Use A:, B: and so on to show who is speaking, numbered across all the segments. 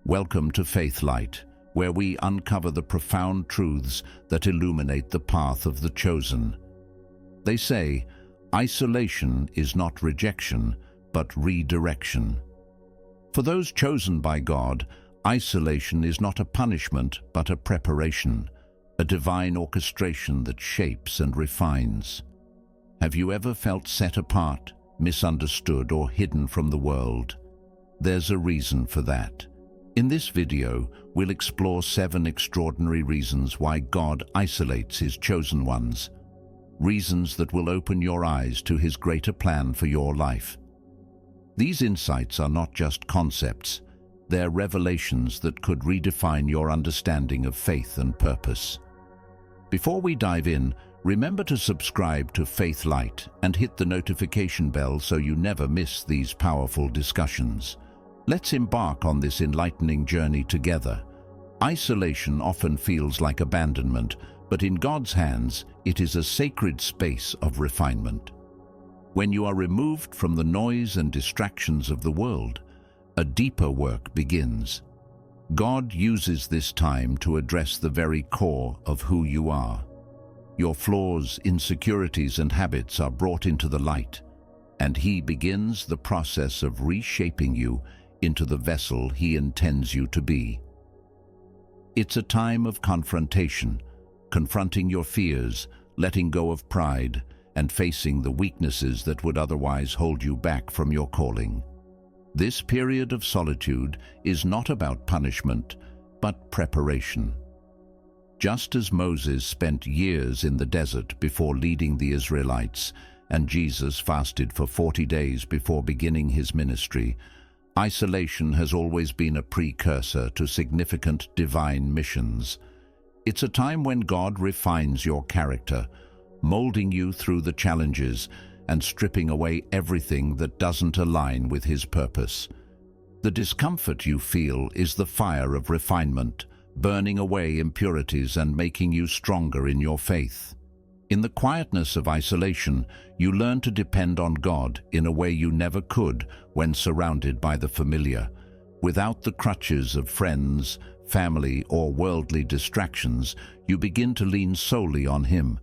A: Welcome to Faith Light, where we uncover the profound truths that illuminate the path of the chosen. They say, isolation is not rejection, but redirection. For those chosen by God, isolation is not a punishment, but a preparation, a divine orchestration that shapes and refines. Have you ever felt set apart, misunderstood, or hidden from the world? There's a reason for that. In this video, we'll explore 7 extraordinary reasons why God isolates His chosen ones. Reasons that will open your eyes to His greater plan for your life. These insights are not just concepts, they're revelations that could redefine your understanding of faith and purpose. Before we dive in, remember to subscribe to Faith Light and hit the notification bell so you never miss these powerful discussions. Let's embark on this enlightening journey together. Isolation often feels like abandonment, but in God's hands, it is a sacred space of refinement. When you are removed from the noise and distractions of the world, a deeper work begins. God uses this time to address the very core of who you are. Your flaws, insecurities, and habits are brought into the light, and He begins the process of reshaping you into the vessel He intends you to be. It's a time of confrontation, confronting your fears, letting go of pride, and facing the weaknesses that would otherwise hold you back from your calling. This period of solitude is not about punishment, but preparation. Just as Moses spent years in the desert before leading the Israelites, and Jesus fasted for 40 days before beginning His ministry, isolation has always been a precursor to significant divine missions. It's a time when God refines your character, molding you through the challenges and stripping away everything that doesn't align with His purpose. The discomfort you feel is the fire of refinement, burning away impurities and making you stronger in your faith. In the quietness of isolation, you learn to depend on God in a way you never could when surrounded by the familiar. Without the crutches of friends, family, or worldly distractions, you begin to lean solely on Him.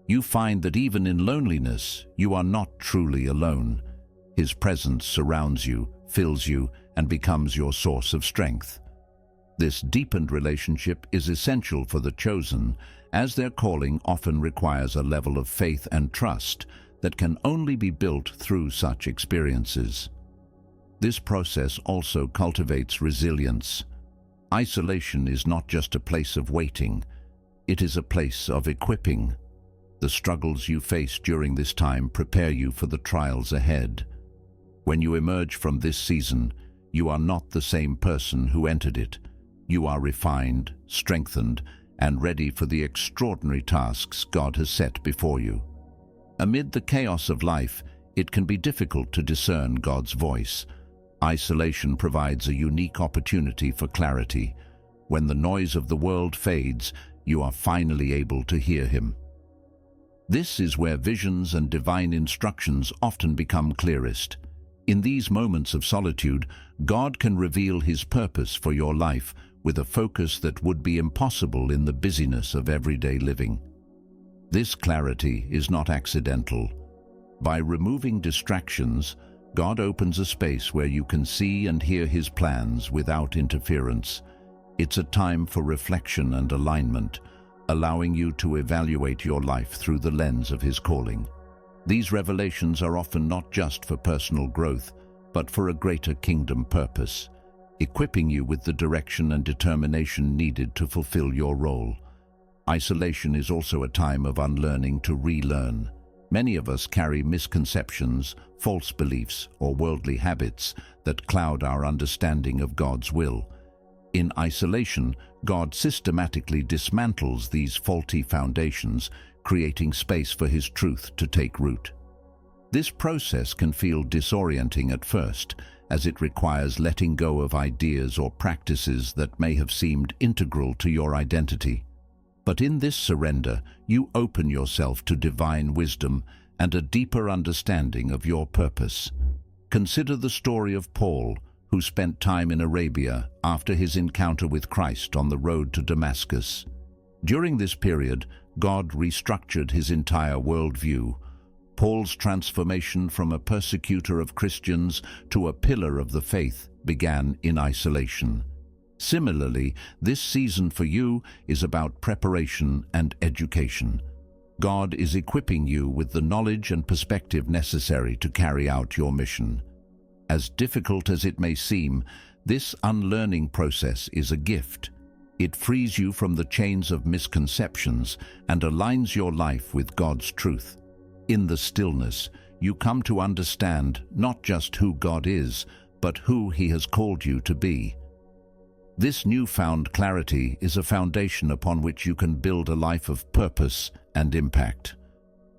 A: You find that even in loneliness, you are not truly alone. His presence surrounds you, fills you, and becomes your source of strength. This deepened relationship is essential for the chosen, as their calling often requires a level of faith and trust that can only be built through such experiences. This process also cultivates resilience. Isolation is not just a place of waiting, it is a place of equipping. The struggles you face during this time prepare you for the trials ahead. When you emerge from this season, you are not the same person who entered it. You are refined, strengthened, and ready for the extraordinary tasks God has set before you. Amid the chaos of life, it can be difficult to discern God's voice. Isolation provides a unique opportunity for clarity. When the noise of the world fades, you are finally able to hear Him. This is where visions and divine instructions often become clearest. In these moments of solitude, God can reveal His purpose for your life with a focus that would be impossible in the busyness of everyday living. This clarity is not accidental. By removing distractions, God opens a space where you can see and hear His plans without interference. It's a time for reflection and alignment, allowing you to evaluate your life through the lens of His calling. These revelations are often not just for personal growth, but for a greater kingdom purpose, equipping you with the direction and determination needed to fulfill your role. Isolation is also a time of unlearning to relearn. Many of us carry misconceptions, false beliefs, or worldly habits that cloud our understanding of God's will. In isolation, God systematically dismantles these faulty foundations, creating space for His truth to take root. This process can feel disorienting at first, as it requires letting go of ideas or practices that may have seemed integral to your identity. But in this surrender, you open yourself to divine wisdom and a deeper understanding of your purpose. Consider the story of Paul, who spent time in Arabia after his encounter with Christ on the road to Damascus. During this period, God restructured his entire worldview. Paul's transformation from a persecutor of Christians to a pillar of the faith began in isolation. Similarly, this season for you is about preparation and education. God is equipping you with the knowledge and perspective necessary to carry out your mission. As difficult as it may seem, this unlearning process is a gift. It frees you from the chains of misconceptions and aligns your life with God's truth. In the stillness, you come to understand not just who God is, but who He has called you to be. This newfound clarity is a foundation upon which you can build a life of purpose and impact.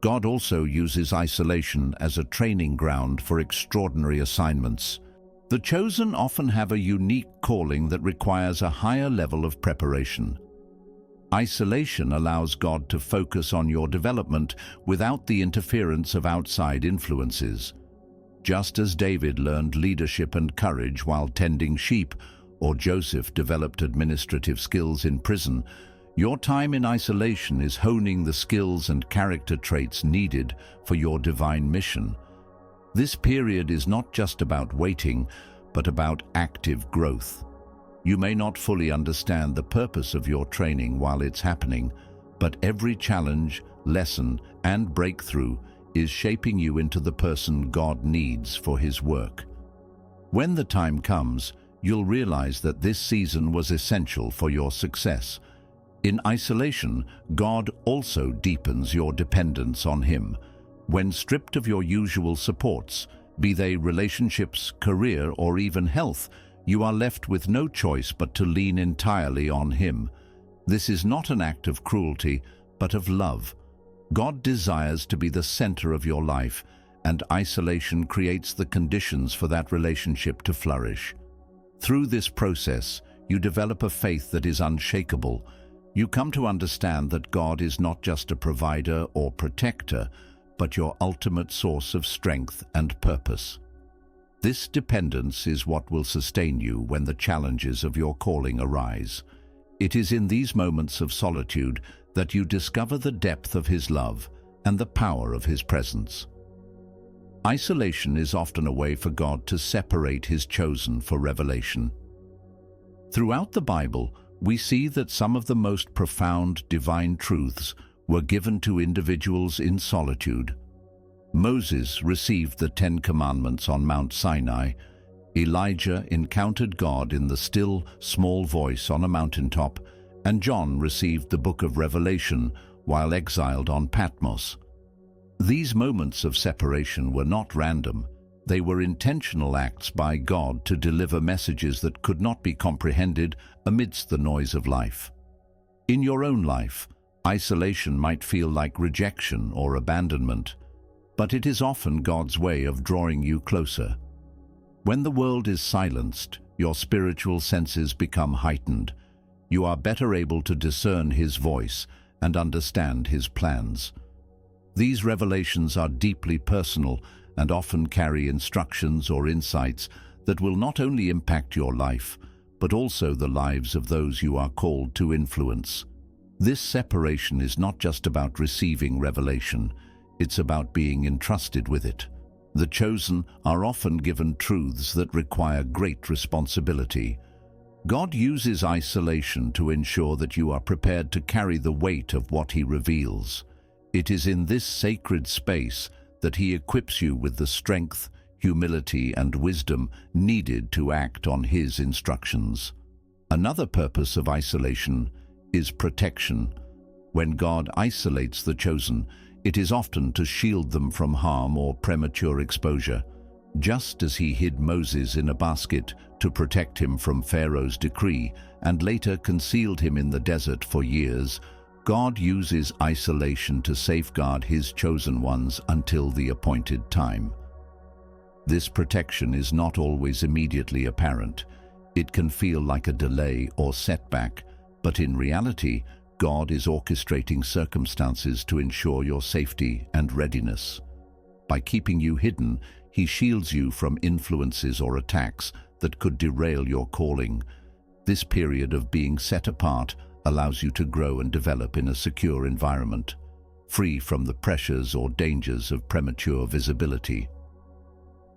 A: God also uses isolation as a training ground for extraordinary assignments. The chosen often have a unique calling that requires a higher level of preparation. Isolation allows God to focus on your development without the interference of outside influences. Just as David learned leadership and courage while tending sheep, or Joseph developed administrative skills in prison, your time in isolation is honing the skills and character traits needed for your divine mission. This period is not just about waiting, but about active growth. You may not fully understand the purpose of your training while it's happening, but every challenge, lesson, and breakthrough is shaping you into the person God needs for His work. When the time comes, you'll realize that this season was essential for your success. In isolation, God also deepens your dependence on Him. When stripped of your usual supports, be they relationships, career, or even health, you are left with no choice but to lean entirely on Him. This is not an act of cruelty, but of love. God desires to be the center of your life, and isolation creates the conditions for that relationship to flourish. Through this process, you develop a faith that is unshakable. You come to understand that God is not just a provider or protector, but your ultimate source of strength and purpose. This dependence is what will sustain you when the challenges of your calling arise. It is in these moments of solitude that you discover the depth of His love and the power of His presence. Isolation is often a way for God to separate His chosen for revelation. Throughout the Bible, we see that some of the most profound divine truths were given to individuals in solitude. Moses received the Ten Commandments on Mount Sinai. Elijah encountered God in the still, small voice on a mountaintop, and John received the book of Revelation while exiled on Patmos. These moments of separation were not random. They were intentional acts by God to deliver messages that could not be comprehended amidst the noise of life. In your own life, isolation might feel like rejection or abandonment, but it is often God's way of drawing you closer. When the world is silenced, your spiritual senses become heightened. You are better able to discern His voice and understand His plans. These revelations are deeply personal and often carry instructions or insights that will not only impact your life, but also the lives of those you are called to influence. This separation is not just about receiving revelation, it's about being entrusted with it. The chosen are often given truths that require great responsibility. God uses isolation to ensure that you are prepared to carry the weight of what He reveals. It is in this sacred space that He equips you with the strength, humility, and wisdom needed to act on His instructions. Another purpose of isolation is protection. When God isolates the chosen, it is often to shield them from harm or premature exposure. Just as He hid Moses in a basket to protect him from Pharaoh's decree and later concealed him in the desert for years, God uses isolation to safeguard His chosen ones until the appointed time. This protection is not always immediately apparent. It can feel like a delay or setback, but in reality, God is orchestrating circumstances to ensure your safety and readiness. By keeping you hidden, He shields you from influences or attacks that could derail your calling. This period of being set apart allows you to grow and develop in a secure environment, free from the pressures or dangers of premature visibility.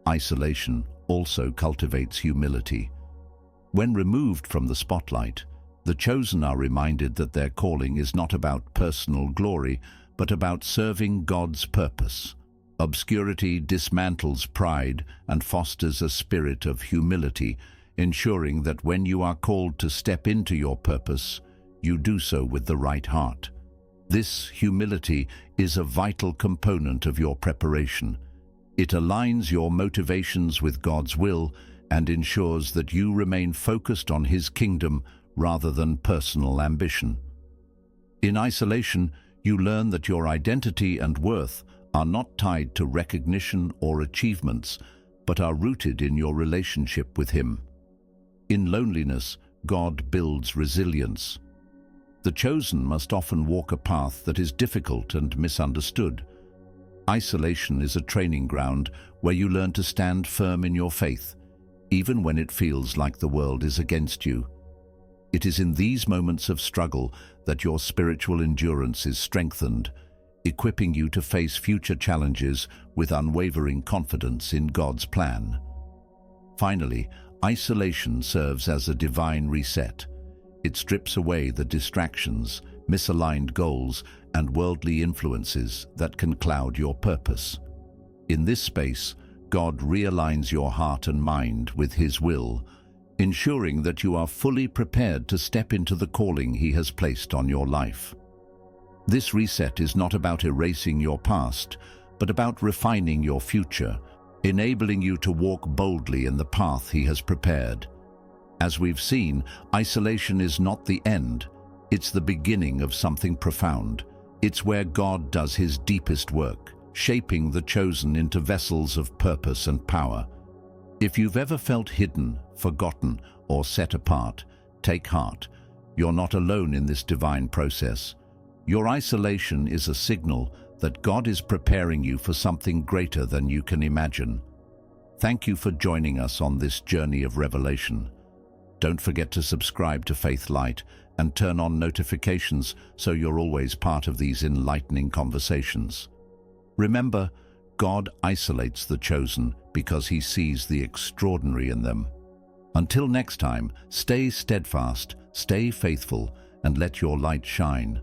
A: Isolation also cultivates humility. When removed from the spotlight, the chosen are reminded that their calling is not about personal glory, but about serving God's purpose. Obscurity dismantles pride and fosters a spirit of humility, ensuring that when you are called to step into your purpose, you do so with the right heart. This humility is a vital component of your preparation. It aligns your motivations with God's will and ensures that you remain focused on His kingdom rather than personal ambition. In isolation, you learn that your identity and worth are not tied to recognition or achievements, but are rooted in your relationship with Him. In loneliness, God builds resilience. The chosen must often walk a path that is difficult and misunderstood. Isolation is a training ground where you learn to stand firm in your faith, even when it feels like the world is against you. It is in these moments of struggle that your spiritual endurance is strengthened, equipping you to face future challenges with unwavering confidence in God's plan. Finally, isolation serves as a divine reset. It strips away the distractions, misaligned goals, and worldly influences that can cloud your purpose. In this space, God realigns your heart and mind with His will, ensuring that you are fully prepared to step into the calling He has placed on your life. This reset is not about erasing your past, but about refining your future, enabling you to walk boldly in the path He has prepared. As we've seen, isolation is not the end. It's the beginning of something profound. It's where God does His deepest work, shaping the chosen into vessels of purpose and power. If you've ever felt hidden, forgotten, or set apart, take heart. You're not alone in this divine process. Your isolation is a signal that God is preparing you for something greater than you can imagine. Thank you for joining us on this journey of revelation. Don't forget to subscribe to Faith Light and turn on notifications so you're always part of these enlightening conversations. Remember, God isolates the chosen because He sees the extraordinary in them. Until next time, stay steadfast, stay faithful, and let your light shine.